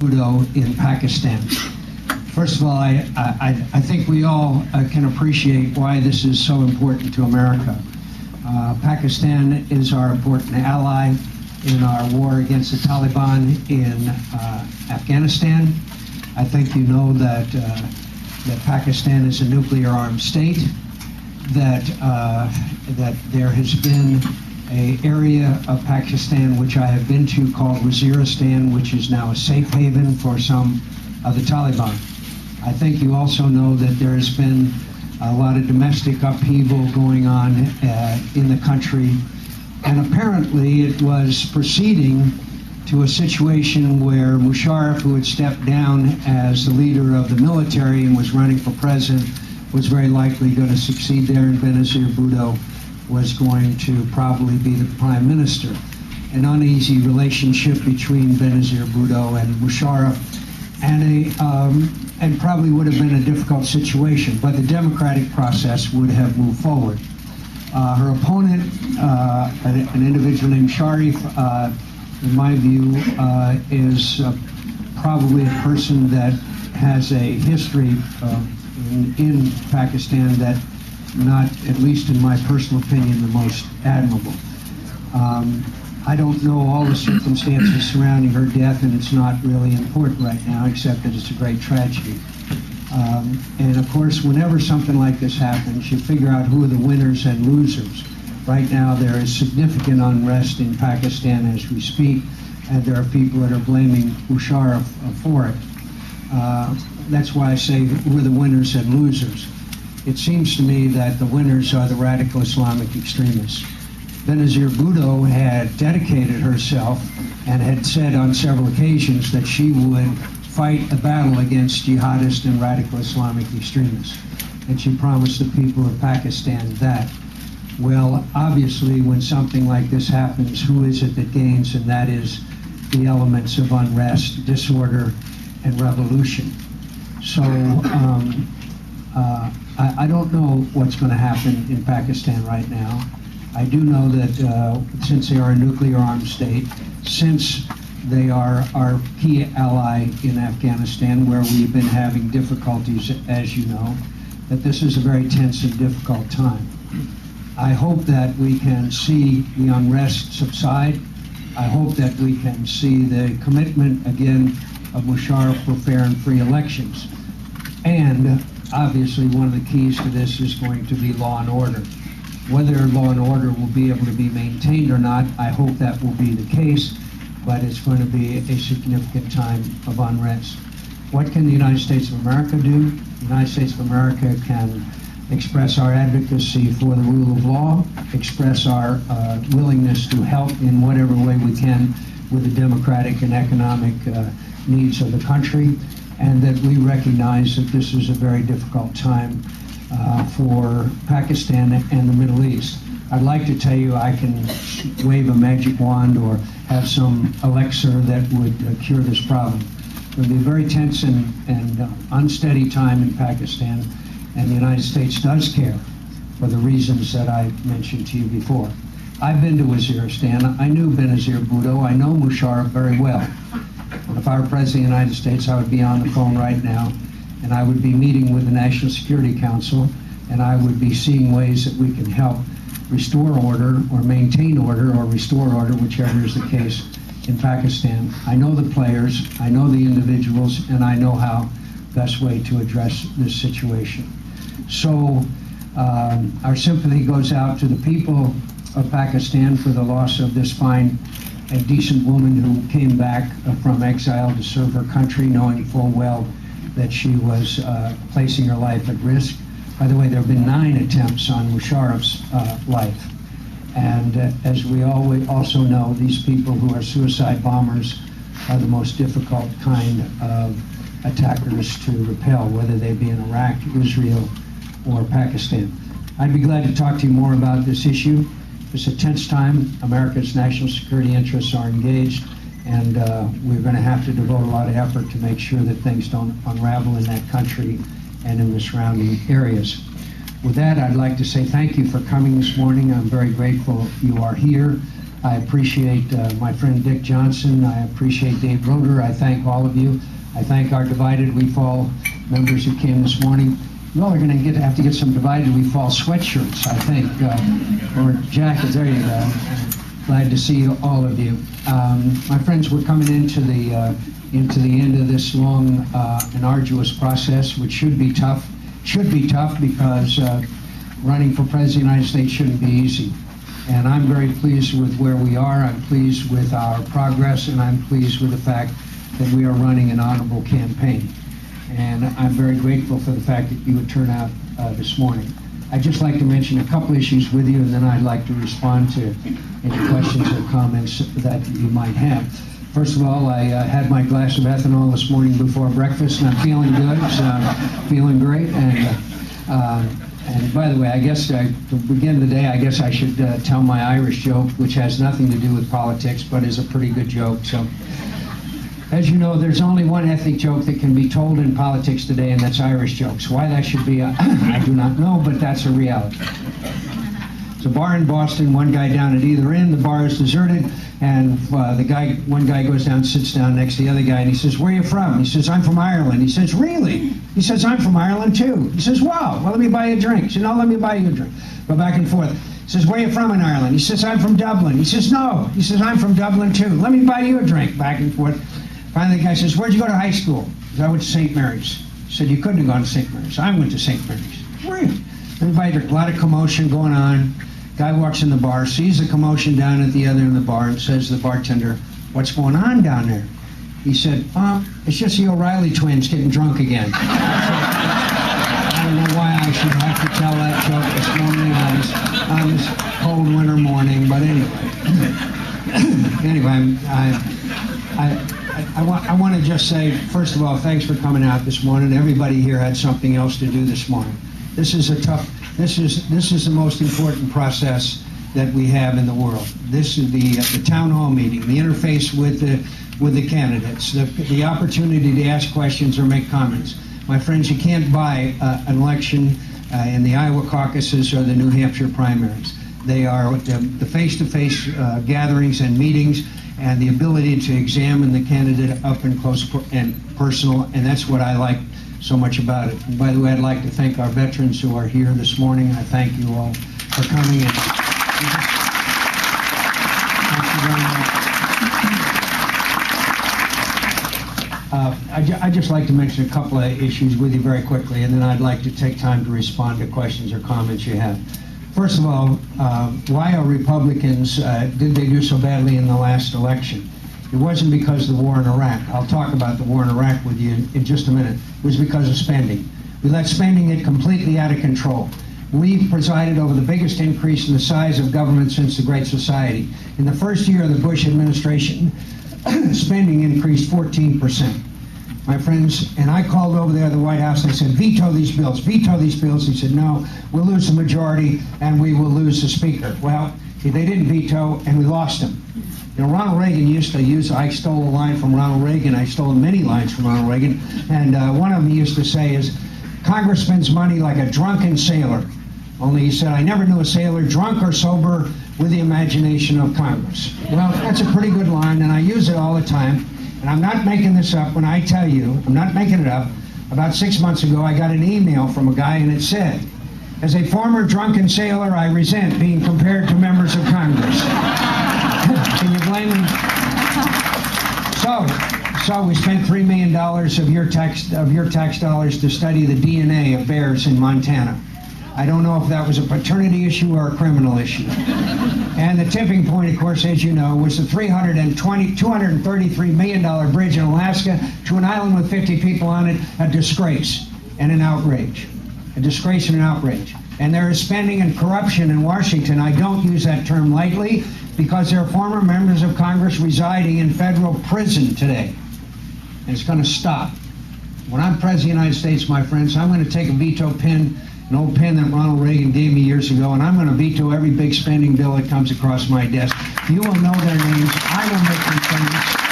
Bhutto in Pakistan. First of all, I think we all can appreciate why this is so important to America. Pakistan is our important ally in our war against the Taliban in Afghanistan. I think you know that Pakistan is a nuclear-armed state, that there has been an area of Pakistan which I have been to called Waziristan, which is now a safe haven for some of the Taliban. I think you also know that there has been a lot of domestic upheaval going on in the country, and apparently it was proceeding to a situation where Musharraf, who had stepped down as the leader of the military and was running for president, was very likely going to succeed there, and Benazir Bhutto was going to probably be the prime minister. An uneasy relationship between Benazir Bhutto and Musharraf, and probably would have been a difficult situation, but the democratic process would have moved forward. Her opponent, an individual named Sharif, in my view, is probably a person that has a history in Pakistan that not, at least in my personal opinion, the most admirable. I don't know all the circumstances surrounding her death, and it's not really important right now, except that it's a great tragedy. And of course, whenever something like this happens, you figure out who are the winners and losers. Right now, there is significant unrest in Pakistan as we speak, and there are people that are blaming Musharraf for it. That's why I say we're the winners and losers. It seems to me that the winners are the radical Islamic extremists. Benazir Bhutto had dedicated herself and had said on several occasions that she would fight a battle against jihadist and radical Islamic extremists. And she promised the people of Pakistan that. Well, obviously, when something like this happens, who is it that gains? And that is the elements of unrest, disorder, and revolution. So I don't know what's going to happen in Pakistan right now. I do know that since they are a nuclear-armed state, since they are our key ally in Afghanistan, where we've been having difficulties, as you know, that this is a very tense and difficult time. I hope that we can see the unrest subside. I hope that we can see the commitment again of Musharraf for fair and free elections. And obviously one of the keys to this is going to be law and order. Whether law and order will be able to be maintained or not, I hope that will be the case, but it's going to be a significant time of unrest. What can the United States of America do? The United States of America can express our advocacy for the rule of law, express our willingness to help in whatever way we can with the democratic and economic needs of the country, and that we recognize that this is a very difficult time for Pakistan and the Middle East. I'd like to tell you I can wave a magic wand or have some elixir that would cure this problem. It will be a very tense and unsteady time in Pakistan, and the United States does care for the reasons that I mentioned to you before. I've been to Waziristan. I knew Benazir Bhutto. I know Musharraf very well. If I were President of the United States, I would be on the phone right now, and I would be meeting with the National Security Council, and I would be seeing ways that we can help restore order or maintain order or restore order, whichever is the case, in Pakistan. I know the players, I know the individuals, and I know how best way to address this situation. So our sympathy goes out to the people of Pakistan for the loss of this fine and decent woman who came back from exile to serve her country, knowing full well that she was placing her life at risk. By the way, there have been 9 attempts on Musharraf's life. And as we also know, these people who are suicide bombers are the most difficult kind of attackers to repel, whether they be in Iraq, Israel, or Pakistan. I'd be glad to talk to you more about this issue. It's a tense time. America's national security interests are engaged, and we're going to have to devote a lot of effort to make sure that things don't unravel in that country and in the surrounding areas. With that, I'd like to say thank you for coming this morning. I'm very grateful you are here. I appreciate my friend Dick Johnson. I appreciate Dave Roeder. I thank all of you. I thank our Divided We Fall members who came this morning. You all are going to have to get some Divided We Fall sweatshirts, I think, or jackets. There you go. Glad to see all of you. My friends, we're coming into the end of this long and arduous process, which should be tough. Should be tough because running for President of the United States shouldn't be easy. And I'm very pleased with where we are. I'm pleased with our progress, and I'm pleased with the fact that we are running an honorable campaign. And I'm very grateful for the fact that you would turn out this morning. I'd just like to mention a couple issues with you, and then I'd like to respond to any questions or comments that you might have. First of all, I had my glass of ethanol this morning before breakfast, and I'm feeling good, so I'm feeling great. And by the way, I guess to begin the day, I guess I should tell my Irish joke, which has nothing to do with politics, but is a pretty good joke. So, as you know, there's only one ethnic joke that can be told in politics today, and that's Irish jokes. Why that should be, I do not know, but that's a reality. It's a bar in Boston, one guy down at either end, the bar is deserted, and one guy goes down, sits down next to the other guy, and he says, "Where are you from?" He says, "I'm from Ireland." He says, "Really?" He says, "I'm from Ireland too." He says, "Wow, well, let me buy you a drink." He says, "No, let me buy you a drink." Go back and forth. He says, "Where are you from in Ireland?" He says, "I'm from Dublin." He says, "No." He says, "I'm from Dublin too. Let me buy you a drink." Back and forth. Finally, the guy says, "Where'd you go to high school?" He said, "I went to St. Mary's." He said, "You couldn't have gone to St. Mary's." "I went to St. Mary's." "Really?" Everybody, a lot of commotion going on. Guy walks in the bar, sees the commotion down at the other end of the bar, and says to the bartender, "What's going on down there?" He said, "It's just the O'Reilly twins getting drunk again." I don't know why I should have to tell that joke this morning on this cold winter morning, but anyway, I want to just say, first of all, thanks for coming out this morning. Everybody here had something else to do this morning. This is the most important process that we have in the world. This is the town hall meeting, the interface with the candidates, the opportunity to ask questions or make comments. My friends, you can't buy an election in the Iowa caucuses or the New Hampshire primaries. They are the face-to-face gatherings and meetings, and the ability to examine the candidate up and close and personal, and that's what I like so much about it. And by the way, I'd like to thank our veterans who are here this morning. I thank you all for coming. Thank you very much. I'd just like to mention a couple of issues with you very quickly, and then I'd like to take time to respond to questions or comments you have. First of all, why are Republicans, did they do so badly in the last election? It wasn't because of the war in Iraq. I'll talk about the war in Iraq with you in just a minute. It was because of spending. We let spending get completely out of control. We presided over the biggest increase in the size of government since the Great Society. In the first year of the Bush administration, spending increased 14%. My friends, and I called over there to the White House and I said, "Veto these bills, veto these bills." He said, "No, we'll lose the majority and we will lose the speaker." Well, they didn't veto and we lost him. You know, Ronald Reagan used to use, I stole a line from Ronald Reagan, I stole many lines from Ronald Reagan, and one of them he used to say is, "Congress spends money like a drunken sailor." Only he said, "I never knew a sailor, drunk or sober, with the imagination of Congress." Well, that's a pretty good line, and I use it all the time. And I'm not making this up when I tell you, I'm not making it up. About 6 months ago, I got an email from a guy, and it said, "As a former drunken sailor, I resent being compared to members of Congress." Can you blame me? So we spent $3 million of your tax dollars to study the DNA of bears in Montana. I don't know if that was a paternity issue or a criminal issue. And the tipping point, of course, as you know, was the $233 million bridge in Alaska to an island with 50 people on it, a disgrace and an outrage. A disgrace and an outrage. And there is spending and corruption in Washington. I don't use that term lightly because there are former members of Congress residing in federal prison today. And it's going to stop. When I'm President of the United States, my friends, I'm going to take a veto pen, an old pen that Ronald Reagan gave me years ago, and I'm going to veto every big spending bill that comes across my desk. You will know their names. I will make them famous.